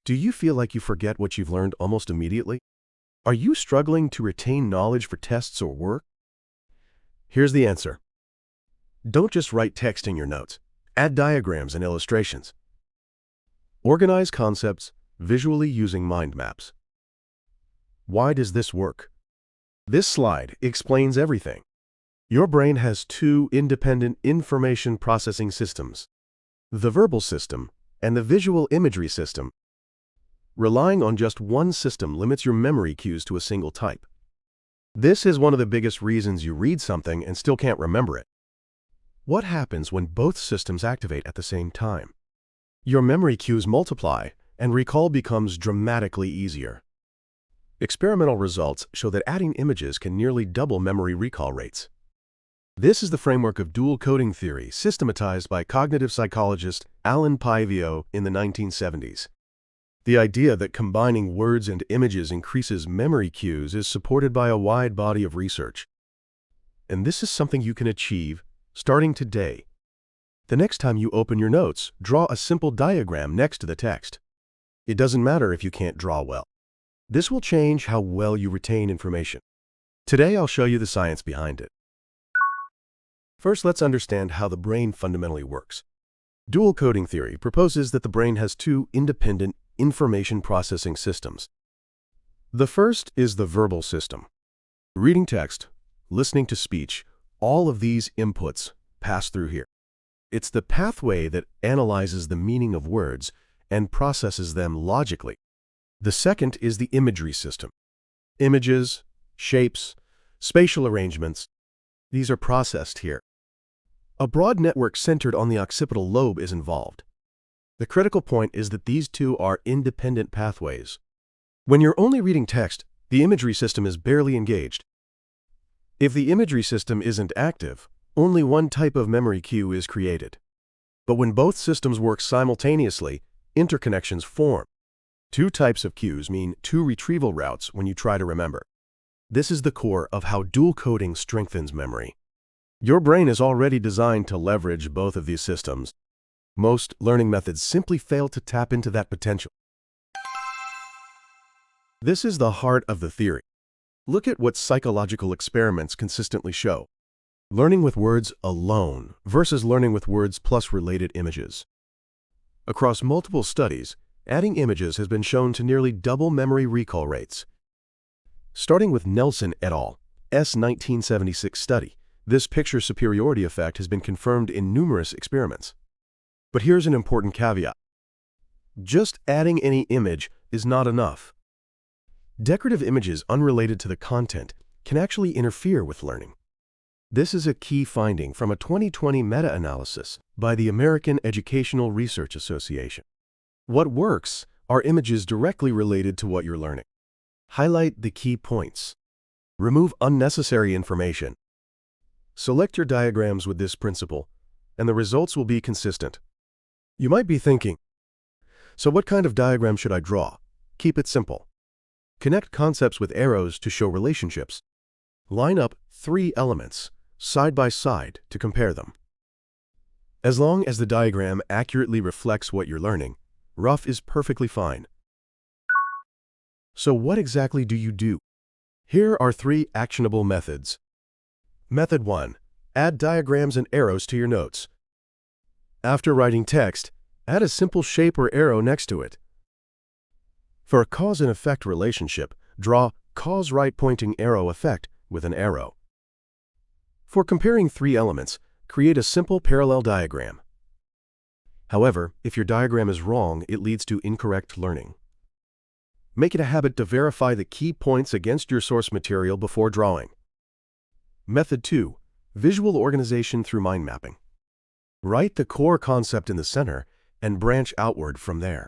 Do you feel like you forget what you've learned almost immediately? Are you struggling to retain knowledge for tests or work? Here's the answer. Don't just write text in your notes. Add diagrams and illustrations. Organize concepts visually using mind maps. Why does this work? This slide explains everything. Your brain has two independent information processing systems, the verbal system and the visual imagery system. Relying on just one system limits your memory cues to a single type. This is one of the biggest reasons you read something and still can't remember it. What happens when both systems activate at the same time? Your memory cues multiply, and recall becomes dramatically easier. Experimental results show that adding images can nearly double memory recall rates. This is the framework of dual coding theory systematized by cognitive psychologist Allan Paivio in the 1970s. The idea that combining words and images increases memory cues is supported by a wide body of research. And this is something you can achieve starting today. The next time you open your notes, draw a simple diagram next to the text. It doesn't matter if you can't draw well. This will change how well you retain information. Today I'll show you the science behind it. First, let's understand how the brain fundamentally works. Dual coding theory proposes that the brain has two independent information processing systems. The first is the verbal system. Reading text, listening to speech, all of these inputs pass through here. It's the pathway that analyzes the meaning of words and processes them logically. The second is the imagery system. Images, shapes, spatial arrangements, these are processed here. A broad network centered on the occipital lobe is involved. The critical point is that these two are independent pathways. When you're only reading text, the imagery system is barely engaged. If the imagery system isn't active, only one type of memory cue is created. But when both systems work simultaneously, interconnections form. Two types of cues mean two retrieval routes when you try to remember. This is the core of how dual coding strengthens memory. Your brain is already designed to leverage both of these systems. Most learning methods simply fail to tap into that potential. This is the heart of the theory. Look at what psychological experiments consistently show. Learning with words alone versus learning with words plus related images. Across multiple studies, adding images has been shown to nearly double memory recall rates. Starting with Nelson et al. 1976 study, this picture superiority effect has been confirmed in numerous experiments. But here's an important caveat. Just adding any image is not enough. Decorative images unrelated to the content can actually interfere with learning. This is a key finding from a 2020 meta-analysis by the American Educational Research Association. What works are images directly related to what you're learning. Highlight the key points. Remove unnecessary information. Select your diagrams with this principle, and the results will be consistent. You might be thinking, so what kind of diagram should I draw? Keep it simple. Connect concepts with arrows to show relationships. Line up 3 elements, side by side, to compare them. As long as the diagram accurately reflects what you're learning, rough is perfectly fine. So what exactly do you do? Here are 3 actionable methods. Method 1. Add diagrams and arrows to your notes. After writing text, add a simple shape or arrow next to it. For a cause and effect relationship, draw cause right pointing arrow effect with an arrow. For comparing 3 elements, create a simple parallel diagram. However, if your diagram is wrong, it leads to incorrect learning. Make it a habit to verify the key points against your source material before drawing. Method 2. Visual organization through mind mapping. Write the core concept in the center and branch outward from there.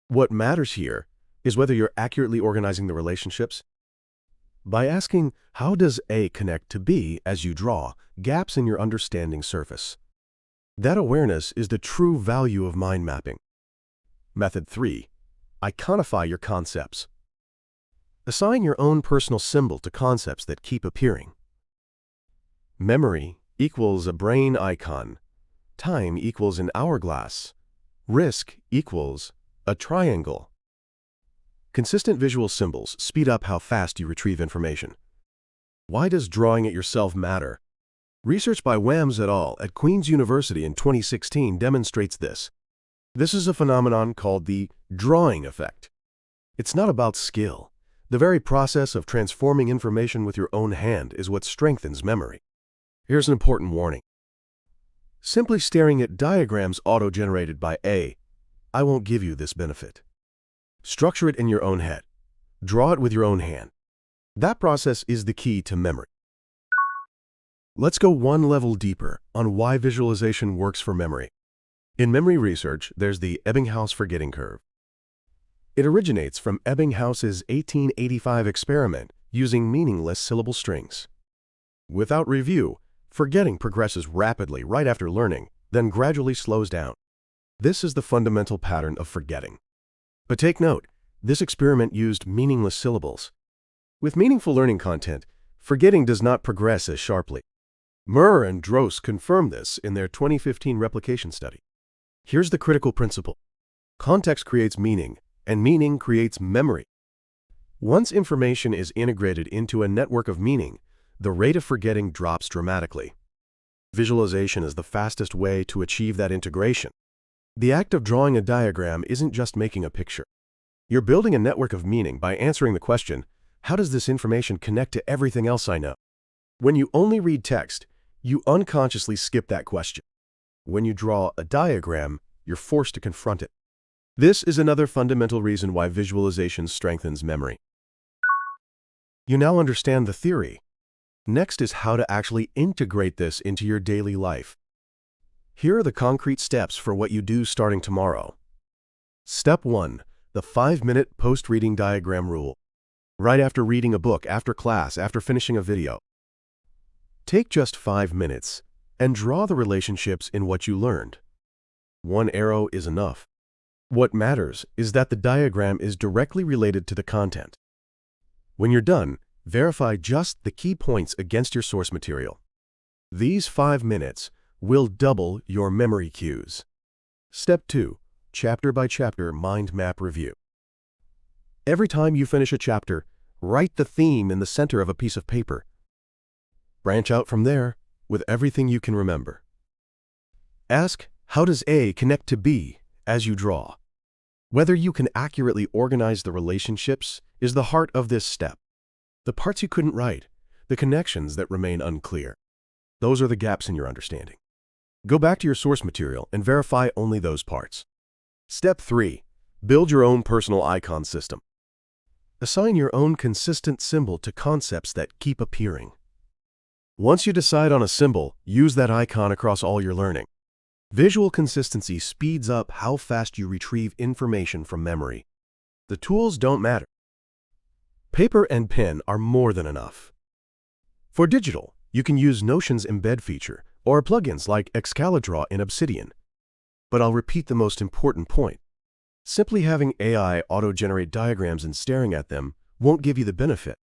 What matters here is whether you're accurately organizing the relationships. By asking, how does A connect to B as you draw, gaps in your understanding surface. That awareness is the true value of mind mapping. Method 3. Iconify your concepts. Assign your own personal symbol to concepts that keep appearing. Memory equals a brain icon. Time equals an hourglass. Risk equals a triangle. Consistent visual symbols speed up how fast you retrieve information. Why does drawing it yourself matter? Research by Wams et al. At Queen's University in 2016 demonstrates this. This is a phenomenon called the drawing effect. It's not about skill. The very process of transforming information with your own hand is what strengthens memory. Here's an important warning. Simply staring at diagrams auto-generated by AI won't give you this benefit. Structure it in your own head. Draw it with your own hand. That process is the key to memory. Let's go one level deeper on why visualization works for memory. In memory research, there's the Ebbinghaus forgetting curve. It originates from Ebbinghaus's 1885 experiment using meaningless syllable strings. Without review, forgetting progresses rapidly right after learning, then gradually slows down. This is the fundamental pattern of forgetting. But take note, this experiment used meaningless syllables. With meaningful learning content, forgetting does not progress as sharply. Murr and Drost confirmed this in their 2015 replication study. Here's the critical principle. Context creates meaning, and meaning creates memory. Once information is integrated into a network of meaning, the rate of forgetting drops dramatically. Visualization is the fastest way to achieve that integration. The act of drawing a diagram isn't just making a picture. You're building a network of meaning by answering the question, how does this information connect to everything else I know? When you only read text, you unconsciously skip that question. When you draw a diagram, you're forced to confront it. This is another fundamental reason why visualization strengthens memory. You now understand the theory. Next is how to actually integrate this into your daily life. Here are the concrete steps for what you do starting tomorrow. Step 1. The 5-minute post-reading diagram rule. Right after reading a book, after class, after finishing a video. Take just 5 minutes and draw the relationships in what you learned. One arrow is enough. What matters is that the diagram is directly related to the content. When you're done, verify just the key points against your source material. These 5 minutes will double your memory cues. Step 2. Chapter by chapter mind map review. Every time you finish a chapter, write the theme in the center of a piece of paper. Branch out from there with everything you can remember. Ask, how does A connect to B as you draw? Whether you can accurately organize the relationships is the heart of this step. The parts you couldn't write, the connections that remain unclear. Those are the gaps in your understanding. Go back to your source material and verify only those parts. Step 3. Build your own personal icon system. Assign your own consistent symbol to concepts that keep appearing. Once you decide on a symbol, use that icon across all your learning. Visual consistency speeds up how fast you retrieve information from memory. The tools don't matter. Paper and pen are more than enough. For digital, you can use Notion's embed feature or plugins like Excalidraw in Obsidian. But I'll repeat the most important point. Simply having AI auto-generate diagrams and staring at them won't give you the benefit.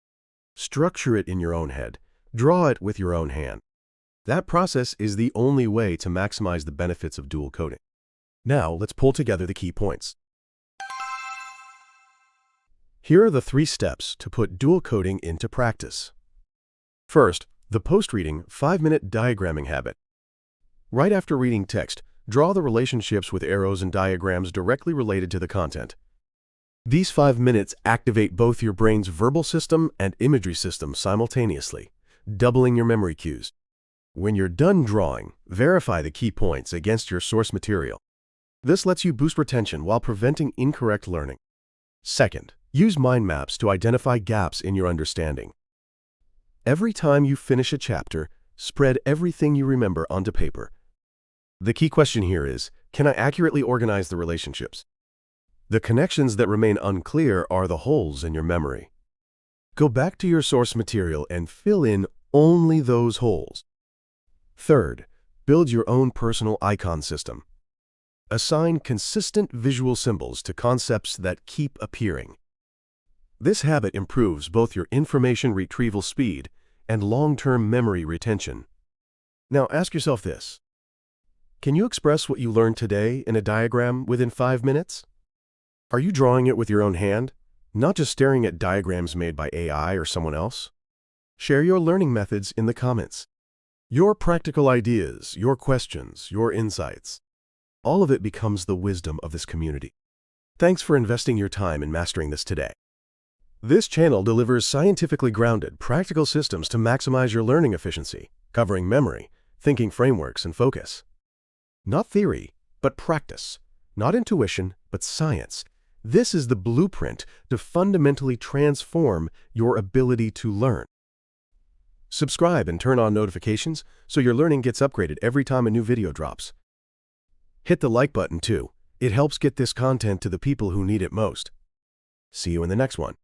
Structure it in your own head. Draw it with your own hand. That process is the only way to maximize the benefits of dual coding. Now, let's pull together the key points. Here are the 3 steps to put dual coding into practice. First, the post-reading 5-minute diagramming habit. Right after reading text, draw the relationships with arrows and diagrams directly related to the content. These 5 minutes activate both your brain's verbal system and imagery system simultaneously, doubling your memory cues. When you're done drawing, verify the key points against your source material. This lets you boost retention while preventing incorrect learning. Second, use mind maps to identify gaps in your understanding. Every time you finish a chapter, spread everything you remember onto paper. The key question here is, can I accurately organize the relationships? The connections that remain unclear are the holes in your memory. Go back to your source material and fill in only those holes. Third, build your own personal icon system. Assign consistent visual symbols to concepts that keep appearing. This habit improves both your information retrieval speed and long-term memory retention. Now ask yourself this. Can you express what you learned today in a diagram within 5 minutes? Are you drawing it with your own hand? not just staring at diagrams made by AI or someone else. Share your learning methods in the comments. Your practical ideas, your questions, your insights. All of it becomes the wisdom of this community. Thanks for investing your time in mastering this today. This channel delivers scientifically grounded, practical systems to maximize your learning efficiency, covering memory, thinking frameworks, and focus. Not theory, but practice. Not intuition, but science. This is the blueprint to fundamentally transform your ability to learn. Subscribe and turn on notifications so your learning gets upgraded every time a new video drops. Hit the like button too. It helps get this content to the people who need it most. See you in the next one.